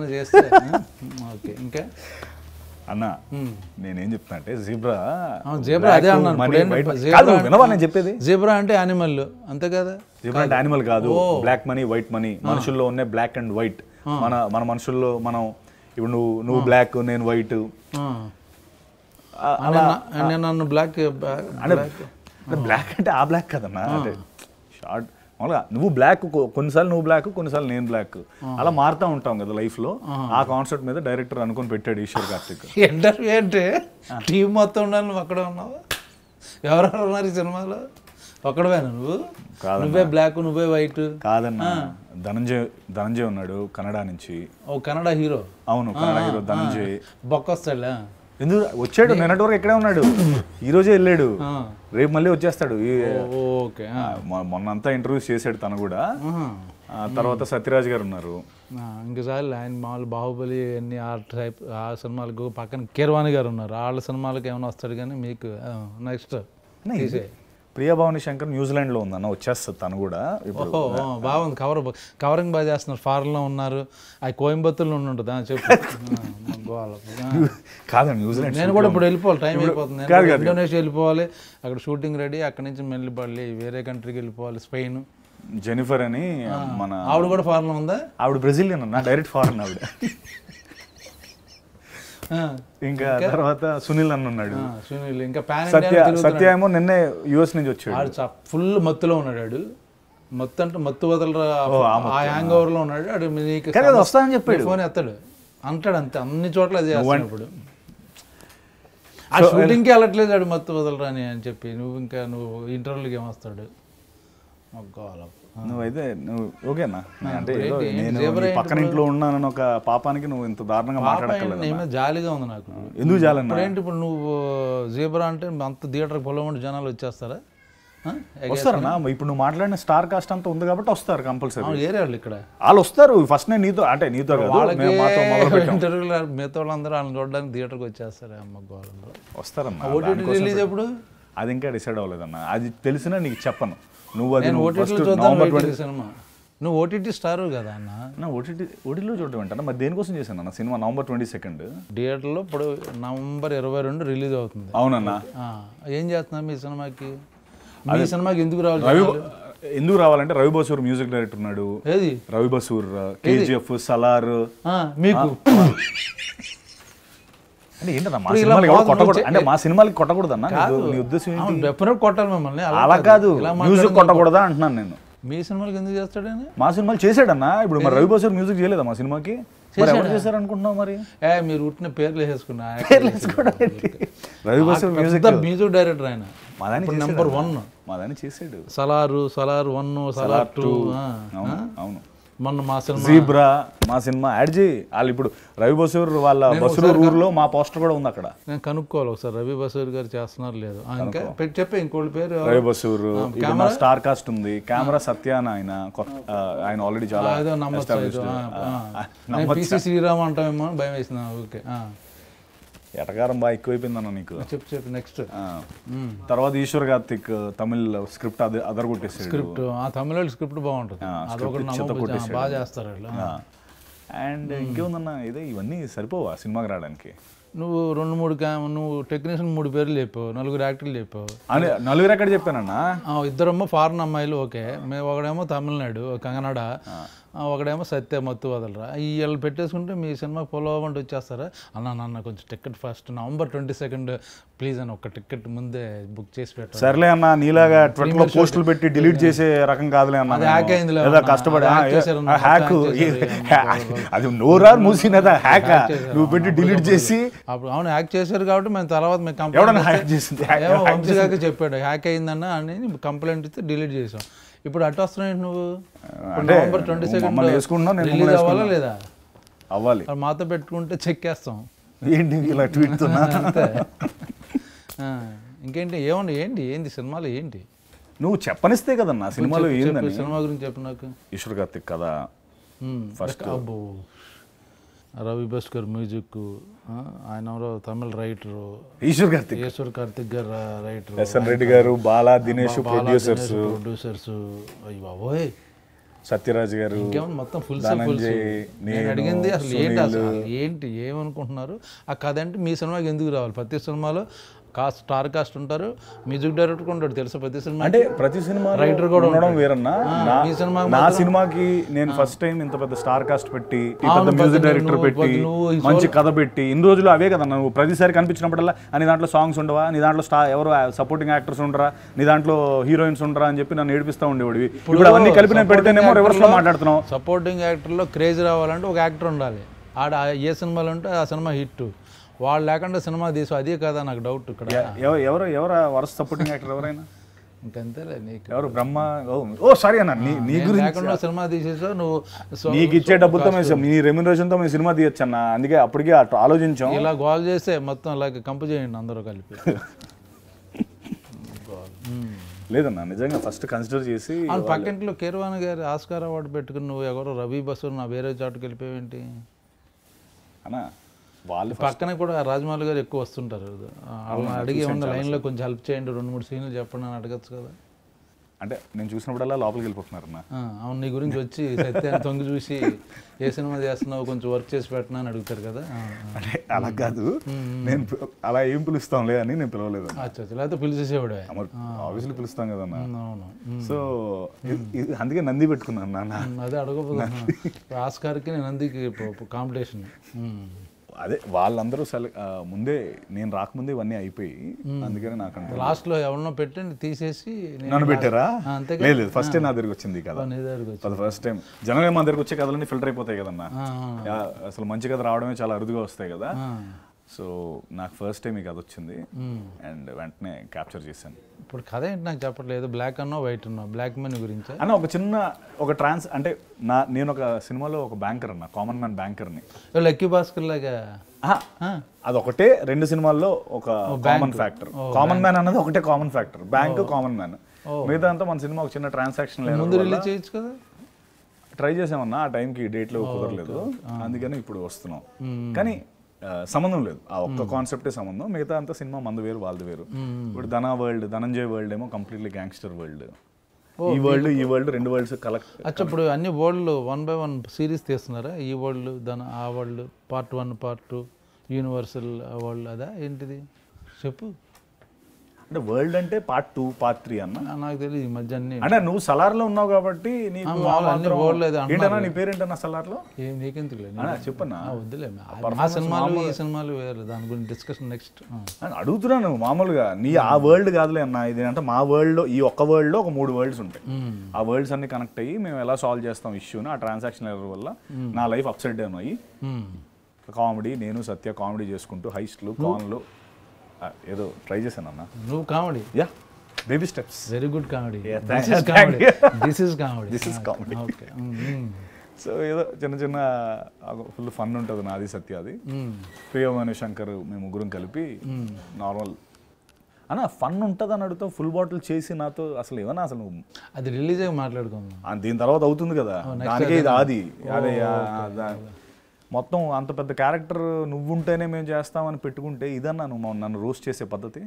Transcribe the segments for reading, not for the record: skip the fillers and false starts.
చేస్తే ఓకే ఇంకా అన్న నేనేం చెప్తున్నా అంటే జీబ్రా అదే అన్నాను వినవా నేను చెప్పేది. జీబ్రా అంటే యానిమల్ అంతే కదా. జీబ్రా అంటే యానిమల్ కాదు, బ్లాక్ మనీ వైట్ మనీ. మనుషుల్లో ఉన్న బ్లాక్ అండ్ వైట్. మన మనుషుల్లో మనం ఇప్పుడు నువ్వు బ్లాక్ నేను వైట్. నన్ను బ్లాక్ అంటే బ్లాక్ అంటే ఆ బ్లాక్ కదన్నా, అంటే షార్ట్ మామూలుగా నువ్వు బ్లాక్, కొన్నిసార్లు నువ్వు బ్లాక్ కొన్నిసార్లు నేను బ్లాక్, అలా మారుతూ ఉంటాం కదా లైఫ్ లో. ఆ కాన్సెప్ట్ మీద డైరెక్టర్ అనుకుని పెట్టాడు ఈశ్వర్ కార్తిక్. ఇంటర్వ్యూ అంటే టీం మొత్తం ఉండాలి, నువ్వు అక్కడే ఉన్నావు. ఎవరెవరు ఉన్నారు ఈ సినిమాలో? ఒక్కడవేనా నువ్వు? నువ్వే బ్లాక్ నువ్వే వైట్ కాదన్నా. ధనంజయ్ ఉన్నాడు కన్నడ నుంచి. ఓ కన్నడ హీరో? అవును కన్నడ హీరో ధనంజయ్. బొక్కొస్తాడులే. ఎందుకు వచ్చాడు? నిన్నటి వరకు ఎక్కడే ఉన్నాడు, ఈ రోజే వెళ్ళాడు, రేపు మళ్ళీ వచ్చేస్తాడు. మొన్నంతా ఇంటర్వ్యూస్ చేశాడు తను కూడా. తర్వాత సత్యరాజ్ గారు ఉన్నారు. ఇంకసారి ఆయన మామూలు బాహుబలి అన్ని ఆ సినిమాలకు పక్కన కీరవాణి గారు ఉన్నారు. వాళ్ళ సినిమాలకు ఏమైనా వస్తాడు కానీ మీకు నెక్స్ట్ ప్రియభావని శంకర్ న్యూజిలాండ్ లో ఉందన్న, వచ్చేస్తుంది తను కూడా. బాగుంది, కవరింగ్ బాగా చేస్తున్నారు. ఫారెన్ లో ఉన్నారు, అది కోయంబత్తూరులో ఉంటుంది. చెప్పు. కాదండి న్యూజిలాండ్ నేను కూడా ఇప్పుడు వెళ్ళిపోవాలి, టైం అయిపోతుంది. ఇండోనేషియా వెళ్ళిపోవాలి, అక్కడ షూటింగ్ రెడీ. అక్కడ నుంచి మళ్ళీ వేరే కంట్రీకి వెళ్ళిపోవాలి, స్పెయిన్. జెనిఫర్ అని మన ఆవిడ కూడా ఫారెన్ లో ఉందా? ఆవిడ బ్రెజిలియన్ అన్న, డైరెక్ట్ ఫారెన్ ఆవిడ. ఇంకా తర్వాత సునీల్ అన్న ఉన్నాడు. సునీల్ ఇంకా సత్య ఏమో నిన్నే యుఎస్ నుంచి వచ్చాడు. ఫుల్ మత్తులో ఉన్నాడు. మత్తు అంటే మత్తు వదలరా, ఆ హ్యాంగ్ ఓవర్ లో ఉన్నాడు. అడు వస్తానని చెప్పాడు, ఫోన్ ఎత్తాడు అంటాడు అంతే. అన్ని చోట్ల అదే చేస్తున్నప్పుడు ఆ షూటింగ్కి వెళ్ళట్లేదు ఆడు మత్తు వదలరా అని చెప్పి. నువ్వు ఇంటర్వ్యూకి ఏమొస్తాడు? నువ్వైతే నువ్వు ఓకేనా? అంటే నేను పక్కన ఇంట్లో ఉన్నానని ఒక పాపానికి నువ్వు ఇంత దారుణంగా మాట్లాడక్కర్లేదు. జాలిగా ఉంది నాకు. ఎందుకు జాలన్నా? ఏంటి ఇప్పుడు నువ్వు జీబ్రా అంటే అంత థియేటర్కి పొలమంటే జనాలు వచ్చేస్తారా? వస్తారన్నా. ఇప్పుడు నువ్వు మాట్లాడిన స్టార్ కాస్ట్ అంతా ఉంది కాబట్టి వస్తారు కంపల్సరీ. ఏరియాళ్ళు ఇక్కడ వాళ్ళు వస్తారు. ఫస్ట్ నేను నీతో అంటే నీతో ఇంటర్వ్యూలో మిగతా వాళ్ళందరూ వాళ్ళని చూడడానికి థియేటర్కి వచ్చేస్తారు. వస్తారన్నా. ఓటీటీ రిలీజ్ ఎప్పుడు? అది ఇంకా డిసైడ్ అవ్వలేదన్నా. అది తెలిసినా నీకు చెప్పను. నువ్వు అది సినిమా నువ్వు ఓటీటీ స్టార్ కదా అన్న. ఓటీటీలో చూడటం ఏంటన్నా? మరి దేనికోసం చేశాను అన్న సినిమా? November 22 థియేటర్లో ఇప్పుడు November 22 రిలీజ్ అవుతుంది. అవునన్నా. ఏం చేస్తున్నా మీ సినిమాకి? మీ సినిమాకి ఎందుకు రావాలి? ఎందుకు రావాలంటే రవి బసూర్ మ్యూజిక్ డైరెక్టర్ ఉన్నాడు. ఏది రవి బసూర్? KGF, సలార్. మీకు అంటే ఏంటన్నా మా సినిమాలు కొట్టకూడదు అంటే మా సినిమాలకి కొట్టకూడదు అన్న నీ ఉద్దేశం? డెఫినెట్ కొట్టాలి మిమ్మల్ని. అలా కాదు, మ్యూజిక్ కొట్టకూడదా అంటున్నాను నేను. మీ సినిమాలకి ఎందుకు చేస్తాడని? మా సినిమాలు చేశాడన్నా. ఇప్పుడు మరి రవి బసూర్ మ్యూజిక్ చేయలేదా మా సినిమాకి? ఎవరు చేశారు అనుకుంటున్నావు? మరి మీరు ఉట్టిన పేర్లు వేసుకున్నా. రవి బసూర్ మ్యూజిక్ డైరెక్టర్ ఆయన. నెంబర్ 1 మాదాన్ని చేసాడు. సలార్ 1, సలార్ 2. అవును. మొన్న మా సినిమా జీబ్రా మా సినిమా యాడ్ చేయి. వాళ్ళు ఇప్పుడు రవి బసూర్ వాళ్ళ బసూర్ ఊర్లో మా పోస్టర్ కూడా ఉంది అక్కడ. నేను కనుక్కోవాలి ఒకసారి రవి బసూర్ గారు చేస్తున్నారు లేదు. ఇంకా చెప్పే ఇంకోటి పేరు రవి బసూర్. స్టార్ కాస్ట్ ఉంది. కెమెరా సత్యాన ఆయన ఆల్రెడీ చాలా PC శ్రీరామ్ అంటామేమో భయం వేసింది. ఓకే ఎటకారం బాగా ఎక్కువైపోయిందన్న నీకు. చెప్పు నెక్స్ట్. తర్వాత ఈశ్వర్ కార్తిక్ తమిళ్ స్క్రిప్ట్ అదరగొట్టేసాడు. స్క్రిప్ట్ తమిళ స్క్రిప్ట్ బాగుంటుంది, బాగా చేస్తారు వాళ్ళు. అండ్ ఇంకేముందన్న ఇదే ఇవన్నీ సరిపోవా సినిమాకి రావడానికి? నువ్వు 2-3 నువ్వు టెక్నీషియన్ 3 పేర్లు చెప్పావు, 4 యాక్టర్లు చెప్పావు. నలుగురు ఎక్కడ చెప్పానన్నా? 2 ఫారెన్ అమ్మాయిలు. ఓకే, మేము ఒకడేమో తమిళనాడు కన్నడ, ఒకడేమో సత్య మత్తు వదలరా. వీళ్ళు పెట్టేసుకుంటే మీ సినిమా ఫాలో అవ్వండి వచ్చేస్తారా? నాన్న కొంచెం టికెట్ ఫస్ట్ November 22 ప్లీజ్ అని ఒక టికెట్ ముందే బుక్ చేసి పెట్టారు. సర్లే అన్న, నీలాగా ట్విట్టర్లో పోస్టులు పెట్టి డిలీట్ చేసే రకం కాదులే అన్న. హ్యాక్ అయింది కష్టపడి హ్యాక్ అది నోరా మూసినదా హ్యాక్ నువ్వు పెట్టి డిలీట్ చేసి. అప్పుడు అవును హ్యాక్ చేశారు కాబట్టి మేము తర్వాత హ్యాక్ చేసింది వంశీగారికి చెప్పాడు హ్యాక్ అయిందన్న అని కంప్లైంట్ ఇస్తే డిలీట్ చేసాం. ఇప్పుడు అటు వస్తున్నాయి నువ్వు. November 22 రిలీజ్ అవ్వాలా లేదా? అవ్వాలి. మాతో పెట్టుకుంటే చెక్ వేస్తాం. ఏంటి ఇలా ట్వీట్ అంతే. ఇంకేంటి ఏంటి సినిమాలు ఏంటి? నువ్వు చెప్పనిస్తే కదన్నా సినిమాలో ఏందని. సినిమా గురించి చెప్పు నాకు. ఈశ్వర్ కార్తిక్ కదా ఫస్ట్. రవి బస్కర్ మ్యూజిక్, ఆయన ఎవరో తమిళ రైటరు. ఈశ్వర్ కార్తిక్ గారు రైటర్. SN రెడ్డి గారు, బాలా దినేష్ ప్రొడ్యూసర్స్. అయ్యి బాబోయ్ సత్యరాజ్ గారు, ఇంకేమన్నా మొత్తం ఫుల్ ధనంజయ్, నేను అడిగింది అసలు ఏంటి, అసలు ఏంటి ఏమనుకుంటున్నారు ఆ కథ అంటే మీ సినిమాకి ఎందుకు రావాలి? ప్రతి సినిమాలో స్టార్ కాస్ట్ ఉంటారు, మ్యూజిక్ డైరెక్టర్ ఉంటాడు తెలుసా ప్రతి సినిమా. అంటే ప్రతి సినిమా రైటర్ కూడా ఉండడం వేరన్నా. నా సినిమాకి నేను ఫస్ట్ టైం ఇంత పెద్ద స్టార్ కాస్ట్ పెట్టి, పెద్ద మ్యూజిక్ డైరెక్టర్ పెట్టి, మంచి కథ పెట్టి, ఇన్ని రోజులు అవే కదా నువ్వు ప్రతిసారి కనిపించినప్పుడల్లా నీ దాంట్లో సాంగ్స్ ఉండవా, నీ దాంట్లో ఎవరు సపోర్టింగ్ యాక్టర్స్ ఉండరా, నీ దాంట్లో హీరోయిన్స్ ఉండరా అని చెప్పి నన్ను ఏడిపిస్తూ ఉండేవాడివి. ఇప్పుడు అవన్నీ కలిపి నేను పెడితేనేమో రివర్స్ లో మాట్లాడుతున్నావు. సపోర్టింగ్ యాక్టర్లో క్రేజ్ రావాలంటే ఒక యాక్టర్ ఉండాలి, ఆడ ఏ సినిమాలు ఉంటే ఆ సినిమా హిట్. వాళ్ళు లేకుండా సినిమా తీసు అదే కదా నాకు డౌట్ ఇక్కడ. ఎవరు వరుస సపోర్టింగ్ యాక్టర్ ఎవరైనా ఇంకంతేలే నీకు ఎవరు బ్రహ్మ. ఓ సారీ అన్న, నీ గురించి లేకుండా సినిమా తీసేసావు నువ్వు. నీకు ఇచ్చే డబ్బులతో నీ రెమ్యునరేషన్తో మేము సినిమా తీయచ్చు అన్న, అందుకే అప్పటికే ఆలోచించాం. ఇలా గోల్ చేస్తే మొత్తం అలాగే కంపు చేయండి అందరూ కలిపి. లేదన్నా నిజంగా ఫస్ట్ కన్సిడర్ చేసి. పక్కింట్లో కీరవాణి గారి ఆస్కార్ అవార్డు పెట్టుకుని నువ్వు ఎవరో రవి బసు నా వేరే చాటుకు వెళ్ళిపోయేంటి అన్నా? వాళ్ళు పక్కన కూడా రాజమౌళి గారు ఎక్కువ వస్తుంటారు, వాళ్ళని అడిగి ఉన్న లైన్లో కొంచెం హెల్ప్ చేయండి, 2-3 సీన్లు చెప్పండి అని అడగచ్చు కదా. అంటే నేను చూసినప్పుడల్లా లోపలికి వెళ్ళిపోతున్నారు అన్న. అవును, నీ గురించి వచ్చి సత్యాన్ని తొంగి చూసి ఏ సినిమా చేస్తున్నావు కొంచెం వర్క్ చేసి పెట్టినా అని అడుగుతారు కదా. అంటే అలా కాదు, నేను అలా ఏం పిలుస్తాంలే అని నేను పిలవలేదు. అచ్చా, లేకపోతే పిలిచేసేవాడే. ఆబ్వియస్లీ పిలుస్తాం కదన్నా. అవును, సో అందుకే నంది పెట్టుకున్నాను నాన్న. అదే అడగపోతున్నా, ఆస్కార్కి నేను నందికి కాంపిటీషన్. అదే వాళ్ళందరూ ముందే నేను రాకముందే ఇవన్నీ అయిపోయి, అందుకని నాకు లాస్ట్లో ఎవరినో పెట్టి తీసేసి నన్ను పెట్టారా? లేదు, ఫస్ట్ టైం నా దగ్గరికి వచ్చింది కదా, అది ఫస్ట్ టైం. జనరల్గా మా దగ్గరికి వచ్చే కథలన్నీ ఫిల్టర్ అయిపోతాయి కదన్నా, అసలు మంచి కథ రావడమే చాలా అరుదుగా వస్తాయి కదా. సో నాకు ఫస్ట్ టైం ఈ కథ వచ్చింది అండ్ వెంటనే క్యాప్చర్ చేశాను. ఇప్పుడు కథ ఏంటి నాకు చెప్పట్లేదు, బ్లాక్ అన్నో వైట్ అన్నో, బ్లాక్ మనీ గురించి అన్న. ఒక చిన్న అంటే నేను ఒక సినిమాలో ఒక బ్యాంకర్ అన్న, కామన్ మ్యాన్ బ్యాంకర్ని. లక్కీ భాస్కర్ లాగా అదొకటే 2 సినిమాల్లో ఒక కామన్ ఫ్యాక్టర్. కామన్ మ్యాన్ అన్నది ఒకటే common factor, bank common man. మిగతా అంతా మన సినిమా ఒక చిన్న ట్రాన్సాక్షన్ ముందు రిలీజ్ చేయొచ్చు కదా. ట్రై చేసామన్నా, ఆ టైంకి డేట్లో కుదరలేదు, అందుకని ఇప్పుడు వస్తున్నాం. కానీ సంబంధం లేదు, ఆ ఒక్క కాన్సెప్టే సంబంధం, మిగతా అంతా సినిమా మంది వేరు వాళ్ళది వేరు. ఇప్పుడు ధనంజయ్ వరల్డ్ ఏమో కంప్లీట్లీ గ్యాంగ్స్టర్ వరల్డ్. ఈ వరల్డ్ 2 వరల్డ్స్ కలెక్ట్. అచ్చా, ఇప్పుడు అన్ని వరల్డ్ 1 by 1 సిరీస్ తీస్తున్నారా? ఈ వరల్డ్ ఆ world part 1 part 2 universal world అదా ఏంటిది చెప్పు. అంటే వరల్డ్ అంటే పార్ట్ 2 పార్ట్ 3 అన్న. నాకు తెలియదు ఈ మధ్య అన్ని. అంటే నువ్వు సలార్లో ఉన్నావు కాబట్టి నీకు ఏంటన్నా, నీ పేరేంటన్నా సలార్లో? నీకెందుకు చెప్పన్నా, వద్దులే ఆ సినిమాలు ఈ సినిమాలు వేరు, దాని గురించి డిస్కషన్ నెక్స్ట్. అడుగుతున్నాను మామూలుగా, నీ ఆ వరల్డ్ కాదులే అన్న, ఇది అంటే మా వరల్డ్లో ఈ ఒక్క వరల్డ్లో ఒక 3 వరల్డ్స్ ఉంటాయి. ఆ వరల్డ్స్ అన్ని కనెక్ట్ అయ్యి మేము ఎలా సాల్వ్ చేస్తాం ఇష్యూని, ఆ ట్రాన్సాక్షన్ ఎర్రర్ వల్ల నా లైఫ్ అప్సైడ్ డౌన్ అయ్యి కామెడీ, నేను సత్య కామెడీ చేసుకుంటూ హైస్ట్లు కాన్లు ఏదో ట్రై చేశాను అన్న. నువ్వు comedy, yeah baby steps, very good comedy. This is comedy. So ఏదో చిన్న ఫుల్ ఫన్ ఉంటుంది నాది సత్య, అది ప్రియమణి శంకర్, మేము ముగ్గురం కలిపి నార్మల్ అన్న ఫన్ ఉంటుంది అని అడుగుతావు. ఫుల్ బాటిల్ చేసి నాతో అసలు ఏమన్నా అసలు అది రిలీజ్ అయ్యి మాట్లాడుకుందాం, దీని తర్వాత అవుతుంది కదా, దానికే ఇది ఆది. అదే మొత్తం అంత పెద్ద క్యారెక్టర్ నువ్వుంటేనే మేము చేస్తామని పెట్టుకుంటే ఇదన్నా నువ్వు నన్ను రోస్ట్ చేసే పద్ధతి.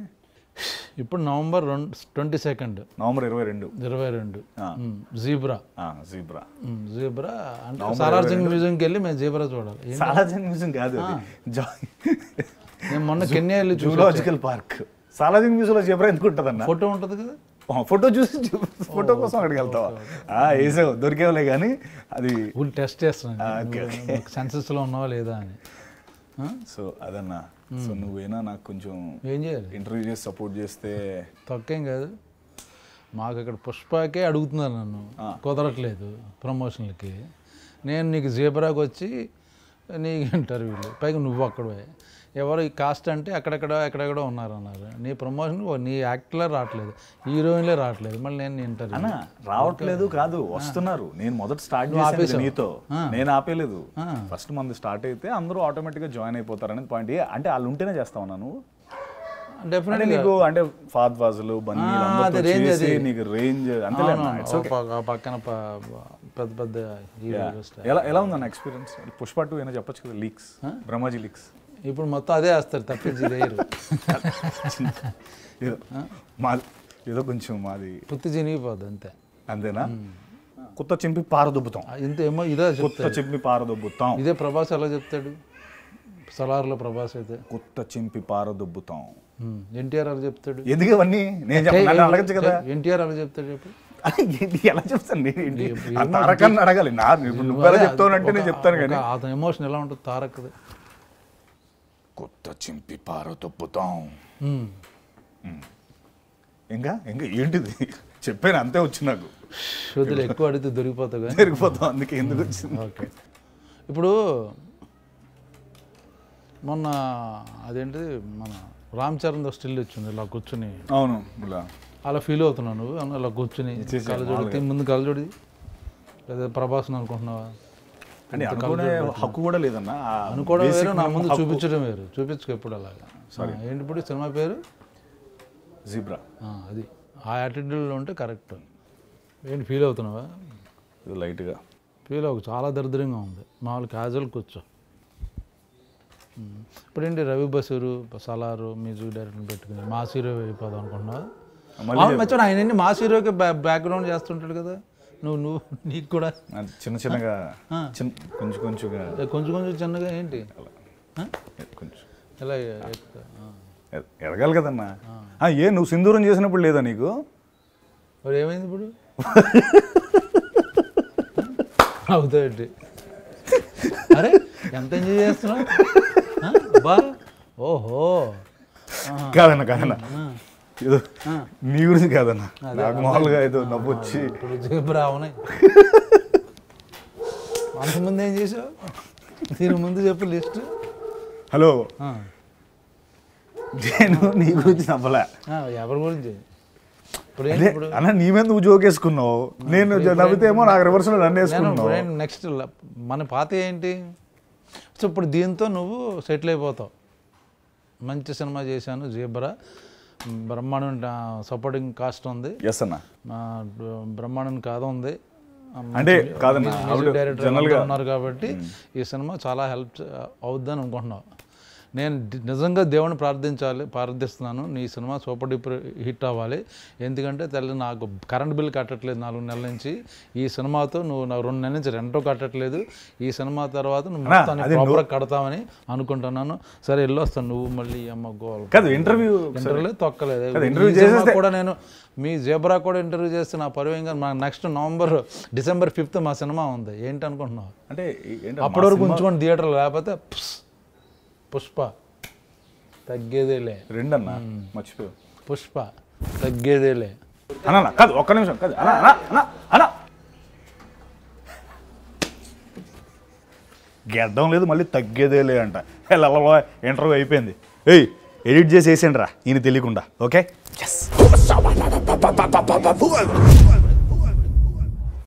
ఇప్పుడు నవంబర్ 22 నవంబర్ 22 జీబ్రా అంటే సాలార్ జంగ్ మ్యూజియంకి వెళ్ళి మేము జీబ్రా చూడాలి. సాలార్ జంగ్ మ్యూజియం కాదు, నేను మొన్న కెన్యా వెళ్ళి జూలాజికల్ పార్క్. సాలార్ జంగ్ మ్యూజియంలో జీబ్రా ఎందుకు ఉంటుంది అన్న? ఫోటో ఉంటుంది కదా, ఫోటో చూసి ఫోటో కోసం అక్కడికి వెళ్తావా? వేసావు, దొరికేవులే కానీ అది టెస్ట్ చేస్తున్నాను సెన్సెస్లో ఉన్నావా లేదా అని. సో అదన్నా, సో నువ్వేనా నాకు కొంచెం ఏం చేయాలి, ఇంటర్వ్యూ చేసి సపోర్ట్ చేస్తే తక్కువేం కాదు. మాకు ఇక్కడ పుష్పకే అడుగుతున్నారు నన్ను, కుదరట్లేదు ప్రమోషన్లకి. నేను నీకు జీబ్రాకి వచ్చి నీకు ఇంటర్వ్యూలు, పైగా నువ్వు అక్కడే ఎవరు ఈ కాస్ట్ అంటే ఎక్కడెక్కడో ఉన్నారన్నారు. నీ ప్రమోషన్ నీ యాక్టర్లే రావట్లేదు, హీరోయిన్లే రావట్లేదు, మళ్ళీ నేను ఇంటర్వ్యూ రావట్లేదు కాదు, వస్తున్నారు. నేను మొదట స్టార్ట్ చేసేది నీతో, నేను ఆపేలేదు. ఫస్ట్ మంది స్టార్ట్ అయితే అందరూ ఆటోమేటిక్గా జాయిన్ అయిపోతారు అనేది పాయింట్. అంటే వాళ్ళు ఉంటేనే చేస్తావు నువ్వు డెఫినెట్లీ. నీకు అంటే ఫాద్ వాజులు బన్నీ నీకు రేంజ్ అంతే పక్కన పెద్ద పెద్ద ఎలా ఉందన్న ఎక్స్పీరియన్స్? పుష్ప 2 అయినా చెప్పొచ్చు కదా, లీక్స్, బ్రహ్మాజీ లీక్స్. ఇప్పుడు మొత్తం అదే వేస్తారు తప్పించి లేరు. మాది ఏదో కొంచెం మాది పుత్తి చినిగిపోద్ది అంతే. అంతేనా? కొత్త చింపి పారదొబ్బుతాం. ఇంత ఏమో ఇదే కొత్త చింపి పారదొబ్బుతాం. ఇదే ప్రభాస్ ఎలా చెప్తాడు సలార్లో ప్రభాస్ అయితే కొత్త చింపి పారదొబ్బుతాం. ఎన్టీఆర్ అలా చెప్తాడు. ఎందుకు ఇవన్నీ నేను అడగచ్చు కదా. ఎన్టీఆర్ అలా చెప్తాడు చెప్పు. ఎలా చెప్తాను తారకాన్ని అడగాలి. ఇప్పుడు నువ్వు ఎలా చెప్తానంటే నేను చెప్తాను కానీ అతని ఎమోషన్ ఎలా ఉంటుంది తారక్ది. కొత్త చింపి పారదొబ్బుతాం. ఇంకా ఏంటిది చెప్పాను అంతే వచ్చి నాకు. వదిలే ఎక్కువ అడిగితే దొరికిపోతావు అందుకే ఎందుకు వచ్చింది. ఓకే ఇప్పుడు మొన్న అదేంటిది మన రామ్ చరణ్ స్టిల్ వచ్చింది ఇలా కూర్చుని. అవును అలా ఫీల్ అవుతున్నావు నువ్వు అలా కూర్చుని కళ్ళజోడి ముందు కళ్ళజోడి లేదా ప్రభాస్ అనుకుంటున్నావా? అంటే అనుకునే హక్కు కూడా లేదన్న. అనుకోవడం వేరు నా ముందు చూపించడం వేరు. చూపించుకో ఎప్పుడు అలాగా. ఏంటి ఇప్పుడు సినిమా పేరు జీబ్రా. అది ఆ యాటిట్యూడ్లో ఉంటే కరెక్ట్. ఏంటి ఫీల్ అవుతున్నావా? ఇది లైట్గా ఫీల్ అవ్వకు. చాలా దరిద్రంగా ఉంది. మామూలు క్యాజువల్ కూర్చో. ఇప్పుడు ఏంటి రవి బసూరు సలారు మ్యూజిక్ డైరెక్టర్ పెట్టుకుని మాస్ హీరో అయిపోదాం అనుకుంటున్నావా? మర్చిపోయి ఆయన మాస్ హీరోకి బ్యాక్గ్రౌండ్ చేస్తుంటాడు కదా. నువ్వు నీకు కూడా చిన్నగా కొంచెం చిన్నగా ఏంటి కొంచెం ఎలా ఎదగాలి కదన్నా. నువ్వు సింధూరం చేసినప్పుడు లేదా నీకు? మరి ఏమైంది ఇప్పుడు? అవుతాయండి. అరే ఎంత ఎంజాయ్ చేస్తున్నావు బా. ఓహో కాదన్నా ఏదో నీ గురించి కాదన్నా, నాకు మామూలుగా ఏదో నవ్వు వచ్చి. రావునాయి అంతకుముందు ఏం చేసావు? దీని ముందు చెప్పు లిస్ట్. హలో నేను నీ గురించి నవ్వలే. ఎవరి గురించి? ఇప్పుడు అన్న నీ మీద నువ్వు జోకేసుకున్నావు, నేను నవ్వితేమో నాకు రివర్స్లో నన్ను వేసుకున్నావు. నెక్స్ట్ మన పాత ఏంటి? సో ఇప్పుడు దీంతో నువ్వు సెటిల్ అయిపోతావు. మంచి సినిమా చేశాను జీబ్రా, బ్రహ్మాండం సపోర్టింగ్ కాస్ట్ ఉంది. ఎస్ అన్న, బ్రహ్మాండం కథ ఉంది. అంటే కాదన్న డైరెక్టర్ ఉన్నారు కాబట్టి ఈ సినిమా చాలా హెల్ప్ అవుద్దని అనుకుంటున్నావు. నేను నిజంగా దేవుని ప్రార్థిస్తున్నాను నీ సినిమా సూపర్ డూపర్ హిట్ అవ్వాలి. ఎందుకంటే తల్లి నాకు కరెంట్ బిల్ కట్టట్లేదు 4 నెలల నుంచి. ఈ సినిమాతో నువ్వు నాకు 2 నెలల నుంచి రెంటో కట్టట్లేదు. ఈ సినిమా తర్వాత నువ్వు మొత్తాన్ని ప్రాపర్గా కడతామని అనుకుంటున్నాను. సరే వెళ్ళొస్తాను. నువ్వు మళ్ళీ అమ్మ గోల్ ఇంటర్వ్యూ తొక్కలేదు కూడా. నేను మీ జీబ్రా కూడా ఇంటర్వ్యూ చేస్తే నా పరువేంగా నెక్స్ట్ డిసెంబర్ 5th మా సినిమా ఉంది. ఏంటి అనుకుంటున్నావు? అంటే అప్పటి వరకు ఉంచుకోండి థియేటర్లో, లేకపోతే పుష్ప తగ్గేదేలే. రెండన్నా మర్చిపోయావు. పుష్ప తగ్గేదేలే. అన్నా కాదు, ఒక్క నిమిషం కాదు అన్నా. గెడ్డం లేదు మళ్ళీ తగ్గేదేలే అంట. ఇంటర్వ్యూ అయిపోయింది. ఎడిట్ చేసి వేసేయండి రా ఈయన తెలియకుండా. ఓకే.